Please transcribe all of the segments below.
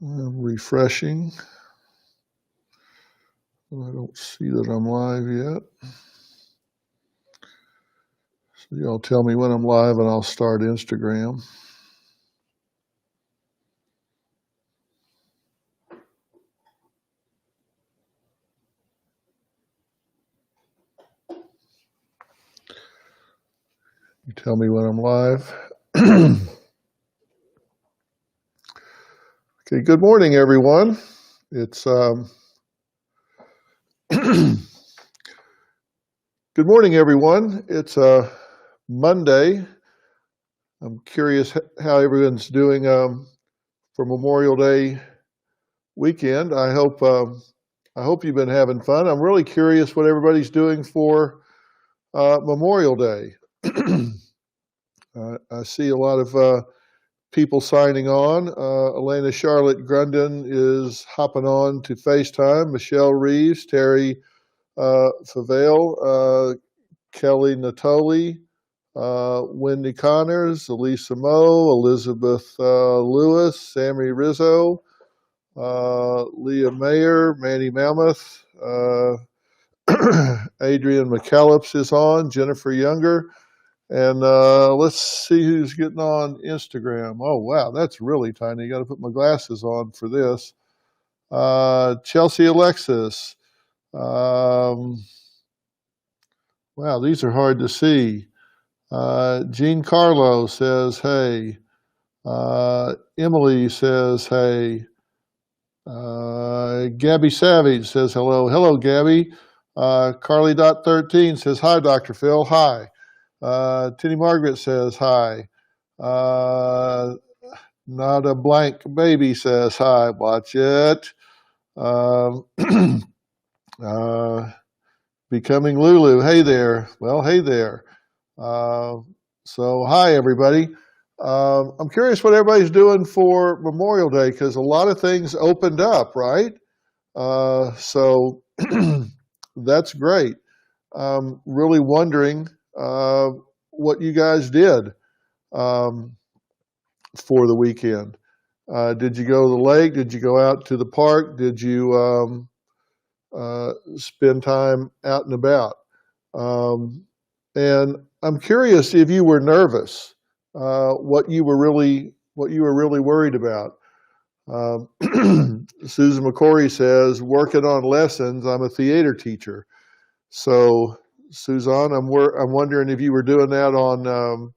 I'm refreshing. I don't see that I'm live yet. So y'all tell me when I'm live and I'll start Instagram. You tell me when I'm live. Okay, good morning, everyone. It's good morning, everyone. It's Monday. I'm curious how everyone's doing for Memorial Day weekend. I hope you've been having fun. I'm really curious what everybody's doing for Memorial Day. I see a lot of people signing on. Elena Charlotte Grundon is hopping on to FaceTime. Michelle Reeves, Terry Favale, Kelly Natoli, Wendy Connors, Elisa Moe, Elizabeth Lewis, Sammy Rizzo, Leah Mayer, Manny Mammoth, Adrian McKellips is on, Jennifer Younger. And let's see who's getting on Instagram. Oh, wow, that's really tiny. Got to put my glasses on for this. Chelsea Alexis. Wow, these are hard to see. Jean Carlo says, hey. Emily says, hey. Gabby Savage says, hello. Hello, Gabby. Carly.13 says, hi, Dr. Phil. Hi. Tinny Margaret says, hi. Not a blank baby says, hi. Watch it. Becoming Lulu. Hey there. Well, hey there. So, hi, everybody. I'm curious what everybody's doing for Memorial Day because a lot of things opened up, right? So that's great. Really wondering what you guys did for the weekend. Did you go to the lake? Did you go out to the park? Did you spend time out and about? And I'm curious if you were nervous, what you were really worried about. Susan McCory says, working on lessons. I'm a theater teacher. So, Suzanne, I'm wondering if you were doing that on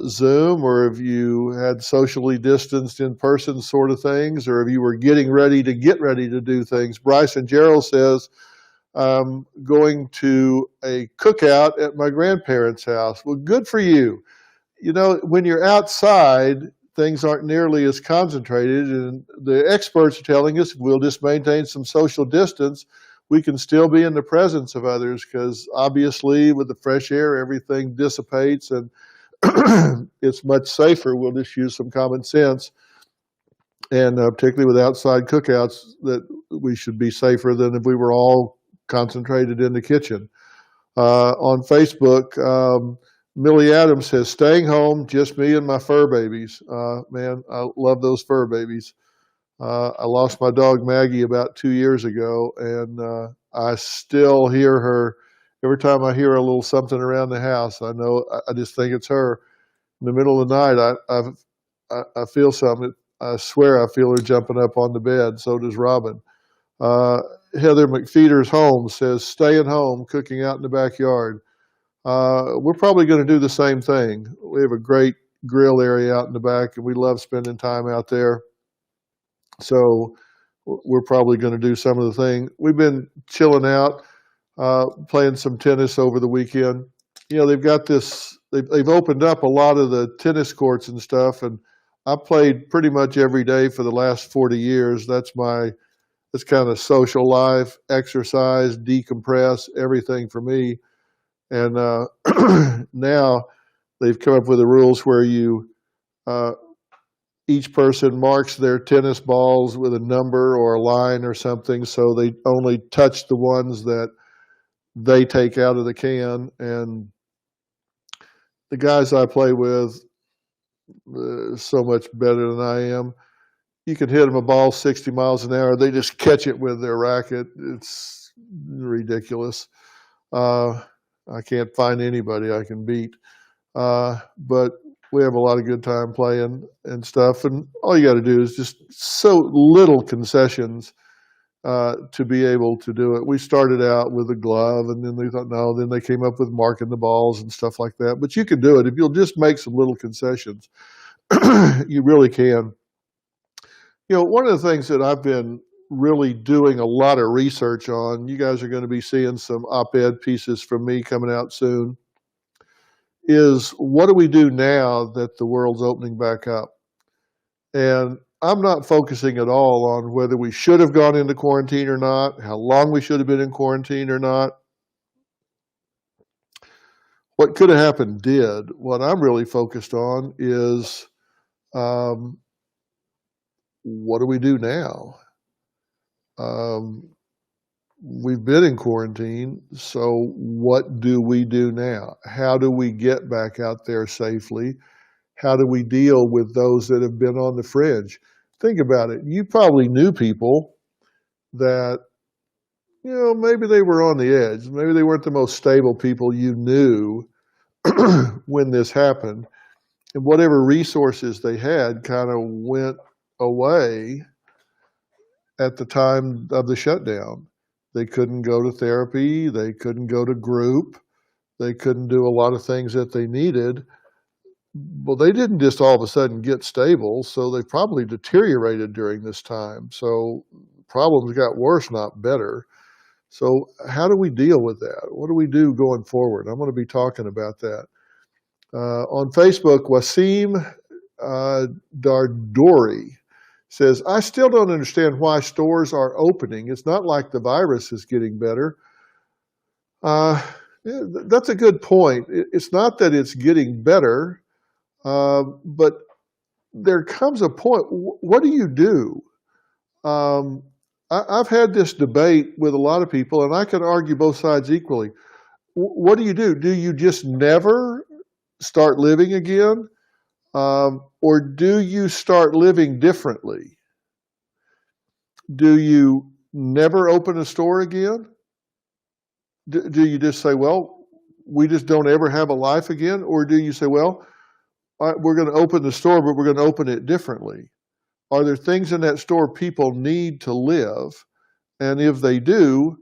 Zoom, or if you had socially distanced in person sort of things, or if you were getting ready to do things. Bryson Gerald says, going to a cookout at my grandparents' house. Well, good for you. You know, when you're outside, things aren't nearly as concentrated, and the experts are telling us we'll just maintain some social distance. We can still be in the presence of others because obviously with the fresh air, everything dissipates and it's much safer. We'll just use some common sense. And particularly with outside cookouts, that we should be safer than if we were all concentrated in the kitchen. On Facebook, Millie Adams says, staying home, just me and my fur babies. Man, I love those fur babies. I lost my dog Maggie about 2 years ago, and I still hear her. Every time I hear a little something around the house, I know, I just think it's her. In the middle of the night, I feel something. I swear I feel her jumping up on the bed. So does Robin. Heather McFeeters Holmes says, staying home, cooking out in the backyard. We're probably going to do the same thing. We have a great grill area out in the back, and we love spending time out there. So we're probably going to do some of the thing. We've been chilling out, playing some tennis over the weekend. You know, they've got this, they've opened up a lot of the tennis courts and stuff, and I played pretty much every day for the last 40 years. That's kind of social life, exercise, decompress, everything for me. And now they've come up with the rules where you each person marks their tennis balls with a number or a line or something, so they only touch the ones that they take out of the can. And the guys I play with so much better than I am. you can hit them a ball 60 miles an hour. They just catch it with their racket. It's ridiculous. I can't find anybody I can beat. But we have a lot of good time playing and stuff. And all you got to do is just so little concessions to be able to do it. We started out with a glove, and then they thought, no, then they came up with marking the balls and stuff like that. But you can do it. If you'll just make some little concessions, you really can. One of the things that I've been really doing a lot of research on, you guys are going to be seeing some op-ed pieces from me coming out soon, is what do we do now that the world's opening back up? And I'm not focusing at all on whether we should have gone into quarantine or not, how long we should have been in quarantine or not. What could have happened did. What I'm really focused on is what do we do now? We've been in quarantine, so what do we do now? How do we get back out there safely? How do we deal with those that have been on the fringe? Think about it. You probably knew people that, maybe they were on the edge. Maybe they weren't the most stable people you knew when this happened. And whatever resources they had kind of went away at the time of the shutdown. They couldn't go to therapy. They couldn't go to group. They couldn't do a lot of things that they needed. Well, they didn't just all of a sudden get stable, so they probably deteriorated during this time. So problems got worse, not better. So how do we deal with that? What do we do going forward? I'm going to be talking about that. On Facebook, Wasim Dardori says, I still don't understand why stores are opening. It's not like the virus is getting better. That's a good point. It's not that it's getting better, but there comes a point, what do you do? I've had this debate with a lot of people, and I can argue both sides equally. What do you do? Do you just never start living again? Or do you start living differently? Do you never open a store again? Do you just say, well, we just don't ever have a life again? Or do you say, well, we're going to open the store, but we're going to open it differently? Are there things in that store people need to live? And if they do,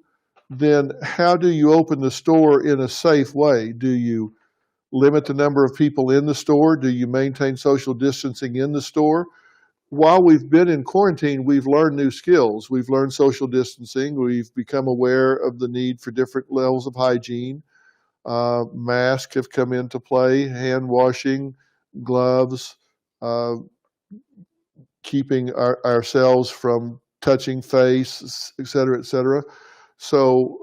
then how do you open the store in a safe way? Do you limit the number of people in the store? Do you maintain social distancing in the store? While we've been in quarantine, we've learned new skills. We've learned social distancing. We've become aware of the need for different levels of hygiene. Masks have come into play, hand washing, gloves, keeping ourselves from touching face, et cetera, et cetera. So,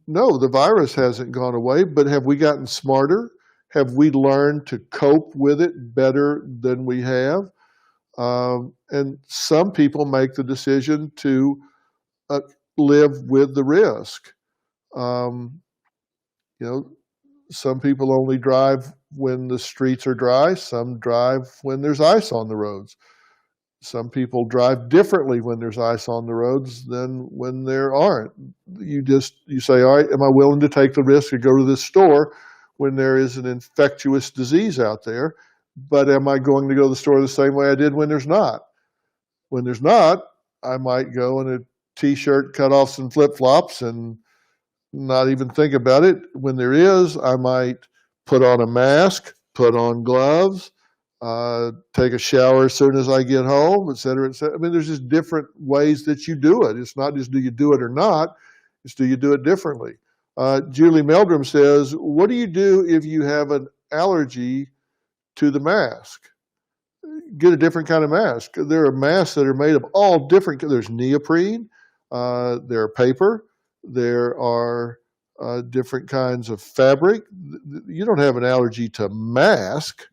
no, the virus hasn't gone away, but have we gotten smarter? Have we learned to cope with it better than we have? And some people make the decision to live with the risk. Some people only drive when the streets are dry. Some drive when there's ice on the roads. Some people drive differently when there's ice on the roads than when there aren't. You say, all right, am I willing to take the risk to go to this store when there is an infectious disease out there? But am I going to go to the store the same way I did when there's not? When there's not, I might go in a T-shirt, cutoffs, and flip-flops and not even think about it. When there is, I might put on a mask, put on gloves, take a shower as soon as I get home, et cetera, et cetera. I mean, there's just different ways that you do it. It's not just do you do it or not, it's do you do it differently. Julie Meldrum says, what do you do if you have an allergy to the mask? Get a different kind of mask. There are masks that are made of all different, there's neoprene, there are paper, there are different kinds of fabric. You don't have an allergy to mask.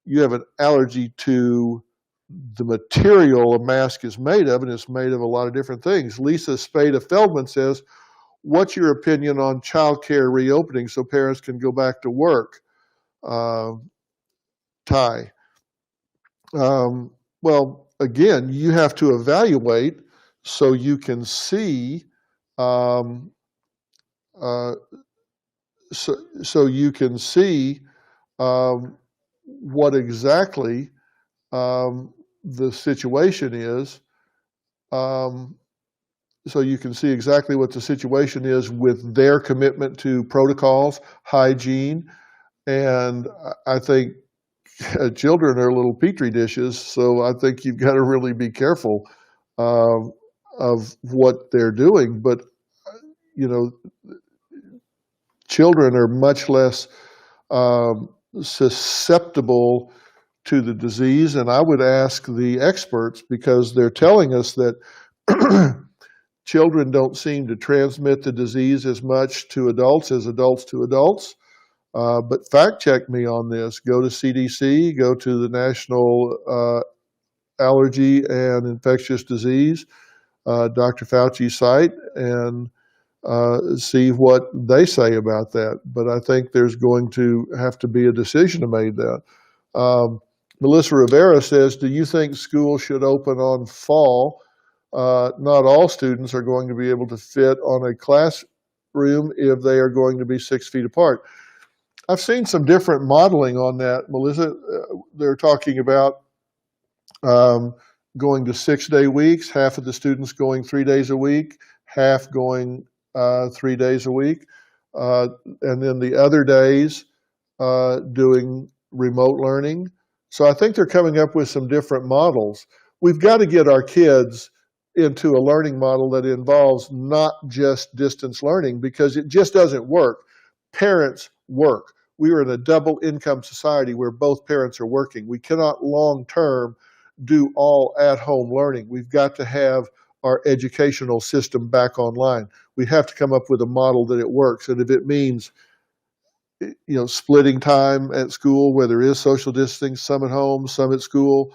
You have an allergy to the material a mask is made of, and it's made of a lot of different things. Lisa Spada-Feldman says, what's your opinion on child care reopening so parents can go back to work? Ty. Well, again, you have to evaluate so you can see, um, uh, so you can see um, what exactly the situation is. Um, so you can see exactly what the situation is with their commitment to protocols, hygiene, and I think children are little petri dishes. So I think you've got to really be careful um, of what they're doing. But you know, children are much less um, susceptible to the disease, and I would ask the experts because they're telling us that children don't seem to transmit the disease as much to adults as adults to adults. But fact check me on this. Go to CDC, go to the National Allergy and Infectious Disease, Dr. Fauci's site, and see what they say about that. But I think there's going to have to be a decision to make that. Melissa Rivera says, do you think school should open on fall? Not all students are going to be able to fit on a classroom if they are going to be 6 feet apart. I've seen some different modeling on that, Melissa. They're talking about um, going to 6-day weeks, half of the students going 3 days a week, half going 3 days a week, and then the other days doing remote learning. So I think they're coming up with some different models. We've got to get our kids into a learning model that involves not just distance learning because it just doesn't work. Parents work. We are in a double income society where both parents are working. We cannot long term do all at home learning. We've got to have our educational system back online. We have to come up with a model that it works. And if it means splitting time at school where there is social distancing, some at home, some at school,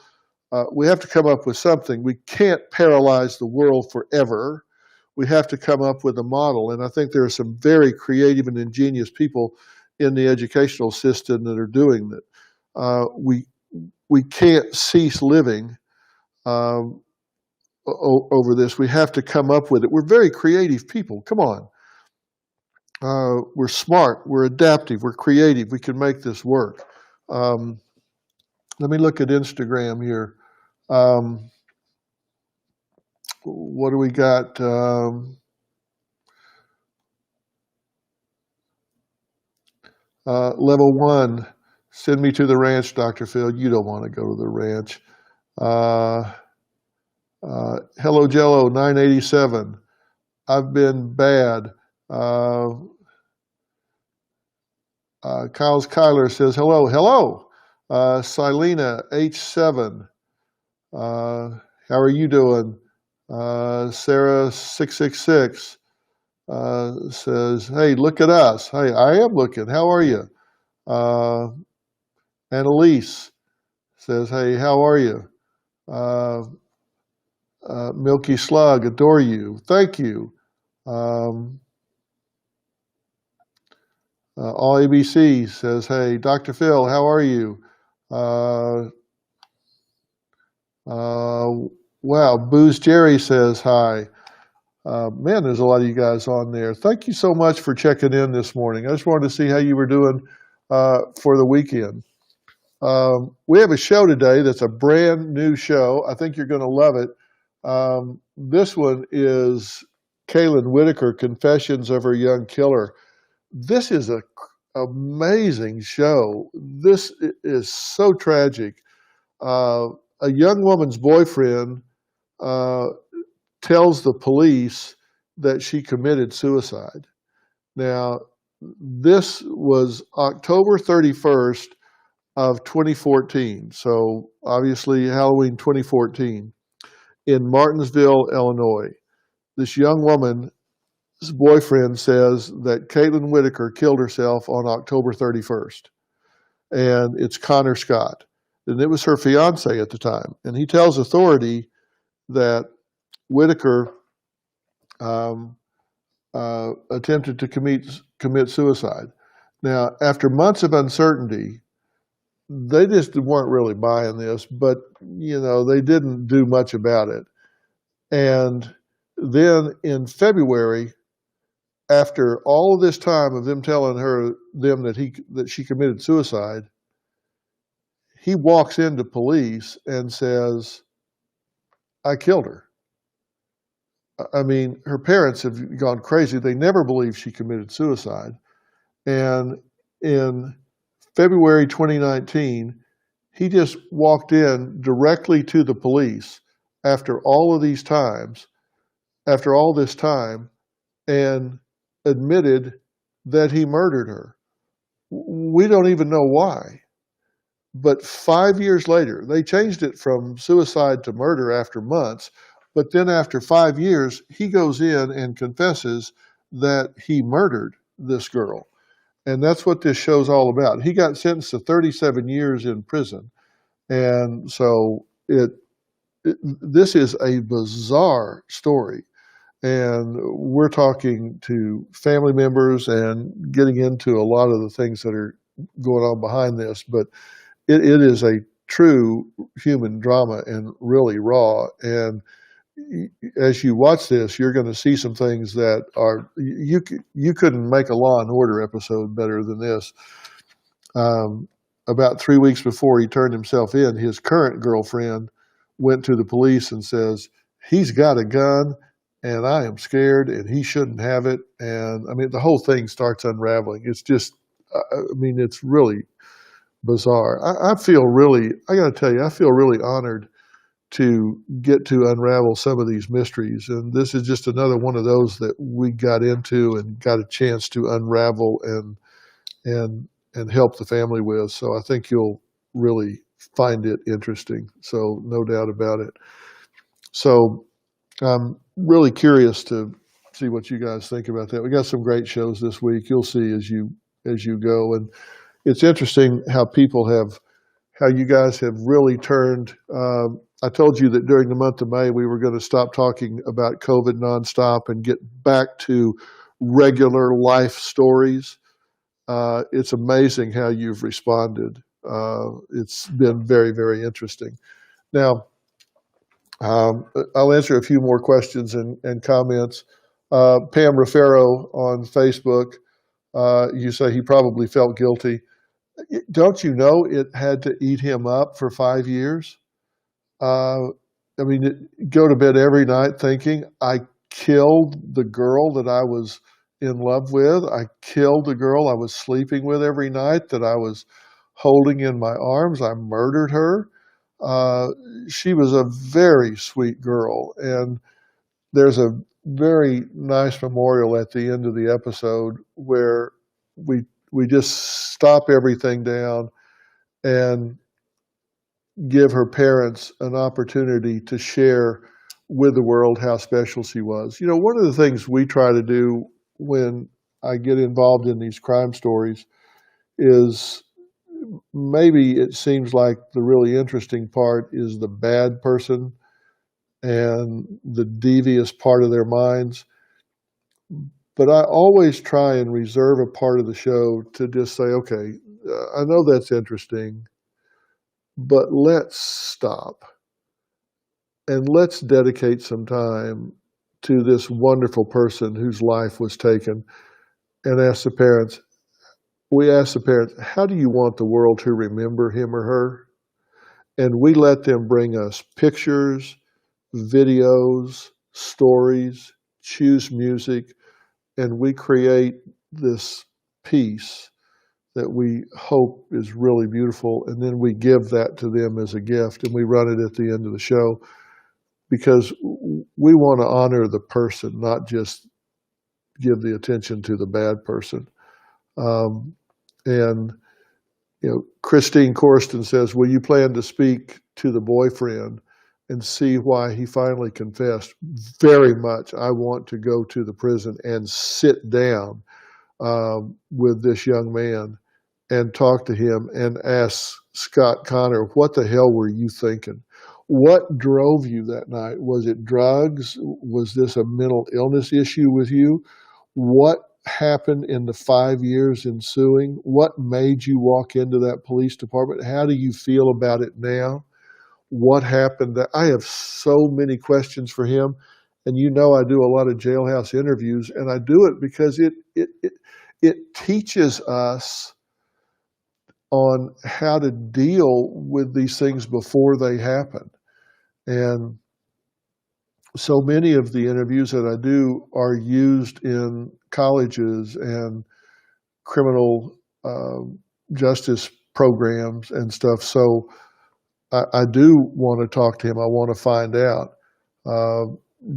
we have to come up with something. We can't paralyze the world forever. We have to come up with a model. And I think there are some very creative and ingenious people in the educational system that are doing that. We can't cease living over this. We have to come up with it. We're very creative people. Come on. We're smart. We're adaptive. We're creative. We can make this work. Let me look at Instagram here. What do we got? Level 1, send me to the ranch, Dr. Phil. You don't want to go to the ranch. Hello, Jello, 987. I've been bad. Kyler says, hello, hello. Silena, H7. How are you doing? Sarah, 666. Says, hey, look at us. Hey, I am looking. How are you? Annalise says, hey, how are you? Milky Slug, adore you. Thank you. All ABC says, hey, Dr. Phil, how are you? Wow, Booze Jerry says hi. Man, there's a lot of you guys on there. Thank you so much for checking in this morning. I just wanted to see how you were doing for the weekend. We have a show today that's a brand new show. I think you're going to love it. This one is Kaylin Whitaker, Confessions of Her Young Killer. This is an amazing show. This is so tragic. A young woman's boyfriend tells the police that she committed suicide. Now, this was October 31st of 2014, so obviously Halloween 2014, in Martinsville, Illinois. This young woman's boyfriend says that Caitlin Whitaker killed herself on October 31st, and it's Connor Scott. And it was her fiance at the time. And he tells authority that Whitaker attempted to commit suicide. Now, after months of uncertainty, they just weren't really buying this, but they didn't do much about it. And then in February, after all of this time of them telling them that she committed suicide, he walks into police and says, "I killed her." I mean, her parents have gone crazy. They never believed she committed suicide. And in February 2019, he just walked in directly to the police after all this time, and admitted that he murdered her. We don't even know why. But 5 years later, they changed it from suicide to murder after months. But then after 5 years, he goes in and confesses that he murdered this girl. And that's what this show's all about. He got sentenced to 37 years in prison. And so this is a bizarre story. And we're talking to family members and getting into a lot of the things that are going on behind this. But it is a true human drama and really raw. And as you watch this, you're going to see some things that are you couldn't make a Law and Order episode better than this. About 3 weeks before he turned himself in, his current girlfriend went to the police and says, "He's got a gun, and I am scared, and he shouldn't have it." And I mean, the whole thing starts unraveling. It's just, it's really bizarre. I feel really, I got to tell you, I feel really honored to get to unravel some of these mysteries. And this is just another one of those that we got into and got a chance to unravel and help the family with. So I think you'll really find it interesting. So no doubt about it. So I'm really curious to see what you guys think about that. We got some great shows this week. You'll see as you go. And it's interesting how you guys have really turned. I told you that during the month of May, we were going to stop talking about COVID nonstop and get back to regular life stories. It's amazing how you've responded. It's been very, very interesting. Now, I'll answer a few more questions and comments. Pam Rafero on Facebook, you say he probably felt guilty. Don't you know it had to eat him up for 5 years? Go to bed every night thinking, I killed the girl that I was in love with. I killed the girl I was sleeping with every night that I was holding in my arms. I murdered her. She was a very sweet girl. And there's a very nice memorial at the end of the episode where we just stop everything down and give her parents an opportunity to share with the world how special she was. One of the things we try to do when I get involved in these crime stories is, maybe it seems like the really interesting part is the bad person and the devious part of their minds. But I always try and reserve a part of the show to just say, okay, I know that's interesting, but let's stop and let's dedicate some time to this wonderful person whose life was taken, and ask the parents, how do you want the world to remember him or her? And we let them bring us pictures, videos, stories, choose music, and we create this piece that we hope is really beautiful, and then we give that to them as a gift, and we run it at the end of the show, because we want to honor the person, not just give the attention to the bad person. And Christine Corsten says, will you plan to speak to the boyfriend and see why he finally confessed? Very much. I want to go to the prison and sit down with this young man and talk to him and ask Scott Connor, what the hell were you thinking? What drove you that night? Was it drugs? Was this a mental illness issue with you? What happened in the 5 years ensuing? What made you walk into that police department? How do you feel about it now? What happened? I have so many questions for him. And you know I do a lot of jailhouse interviews, and I do it because it teaches us on how to deal with these things before they happen. And so many of the interviews that I do are used in colleges and criminal justice programs and stuff. So I do want to talk to him. I want to find out.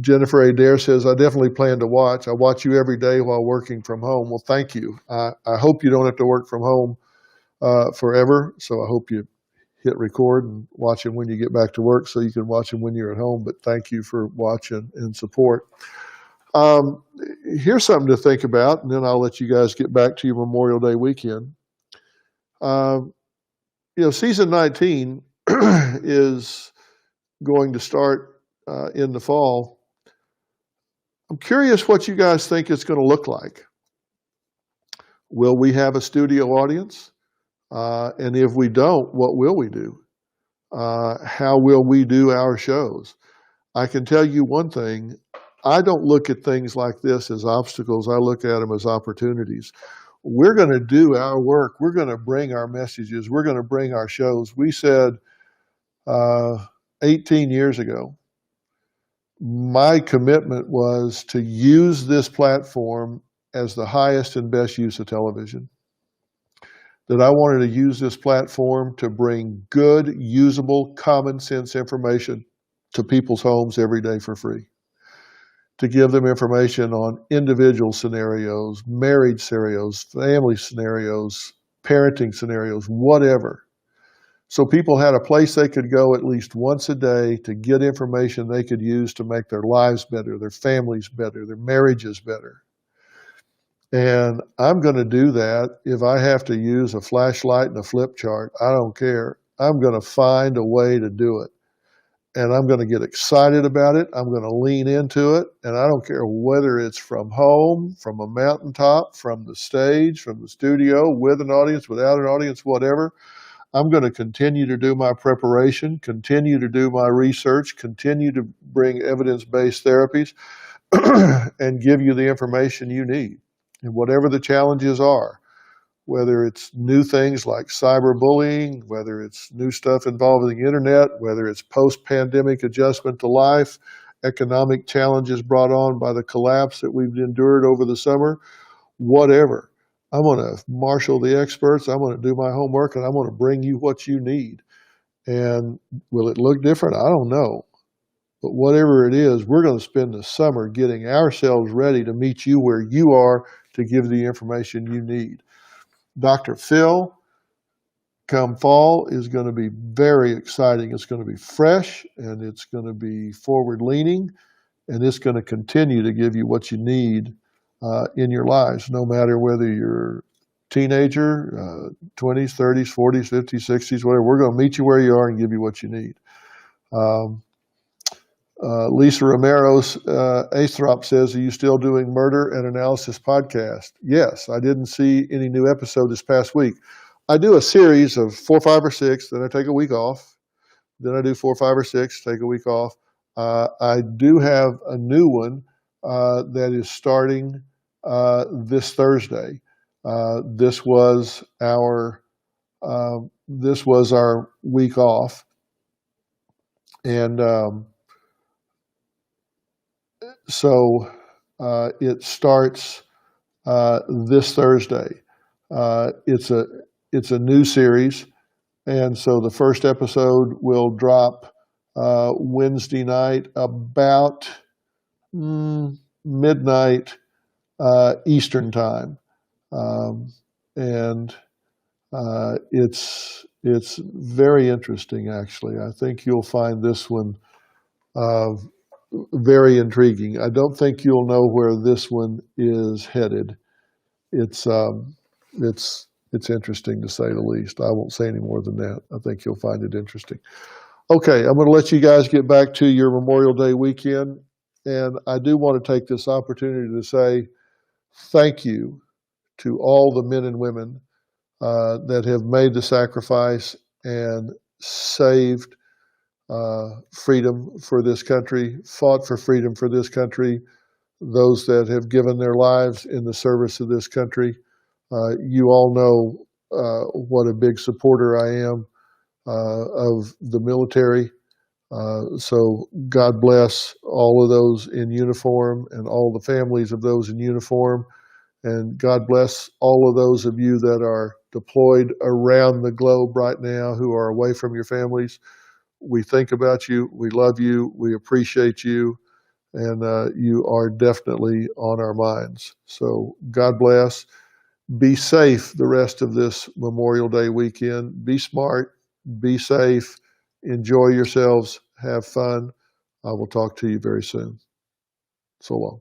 Jennifer Adair says, I definitely plan to watch. I watch you every day while working from home. Well, thank you. I hope you don't have to work from home forever. So I hope you hit record and watch him when you get back to work so you can watch him when you're at home. But thank you for watching and support. Here's something to think about, and then I'll let you guys get back to your Memorial Day weekend. Season 19 is going to start in the fall. I'm curious what you guys think it's going to look like. Will we have a studio audience? And if we don't, what will we do? How will we do our shows? I can tell you one thing. I don't look at things like this as obstacles. I look at them as opportunities. We're going to do our work. We're going to bring our messages. We're going to bring our shows. We said 18 years ago, my commitment was to use this platform as the highest and best use of television. That I wanted to use this platform to bring good, usable, common sense information to people's homes every day for free. To give them information on individual scenarios, marriage scenarios, family scenarios, parenting scenarios, whatever. So people had a place they could go at least once a day to get information they could use to make their lives better, their families better, their marriages better. And I'm going to do that if I have to use a flashlight and a flip chart. I don't care. I'm going to find a way to do it. And I'm going to get excited about it. I'm going to lean into it. And I don't care whether it's from home, from a mountaintop, from the stage, from the studio, with an audience, without an audience, whatever. I'm going to continue to do my preparation, continue to do my research, continue to bring evidence-based therapies, and give you the information you need. And whatever the challenges are, whether it's new things like cyberbullying, whether it's new stuff involving the internet, whether it's post-pandemic adjustment to life, economic challenges brought on by the collapse that we've endured over the summer, whatever. I'm going to marshal the experts, I'm going to do my homework, and I'm going to bring you what you need. And will it look different? I don't know. But whatever it is, we're going to spend the summer getting ourselves ready to meet you where you are to give the information you need. Dr. Phil, come fall, is going to be very exciting. It's going to be fresh, and it's going to be forward-leaning, and it's going to continue to give you what you need in your lives, no matter whether you're a teenager, 20s, 30s, 40s, 50s, 60s, whatever. We're going to meet you where you are and give you what you need. Lisa Romero's Athrop says, are you still doing Murder and Analysis podcast? Yes, I didn't see any new episode this past week. I do a series of 4, 5, or 6, then I take a week off. Then I do 4, 5, or 6, take a week off. I do have a new one that is starting this Thursday. This was our week off, and so it starts this Thursday. It's a new series, and so the first episode will drop Wednesday night about midnight Eastern time, and it's very interesting. Actually, I think you'll find this one very intriguing. I don't think you'll know where this one is headed. It's interesting to say the least. I won't say any more than that. I think you'll find it interesting. Okay, I'm going to let you guys get back to your Memorial Day weekend, and I do want to take this opportunity to say thank you to all the men and women that have made the sacrifice and saved freedom for this country, fought for freedom for this country, those that have given their lives in the service of this country. You all know what a big supporter I am of the military. So God bless all of those in uniform and all the families of those in uniform. And God bless all of those of you that are deployed around the globe right now who are away from your families. We think about you. We love you. We appreciate you. And you are definitely on our minds. So God bless. Be safe the rest of this Memorial Day weekend. Be smart. Be safe. Enjoy yourselves. Have fun. I will talk to you very soon. So long.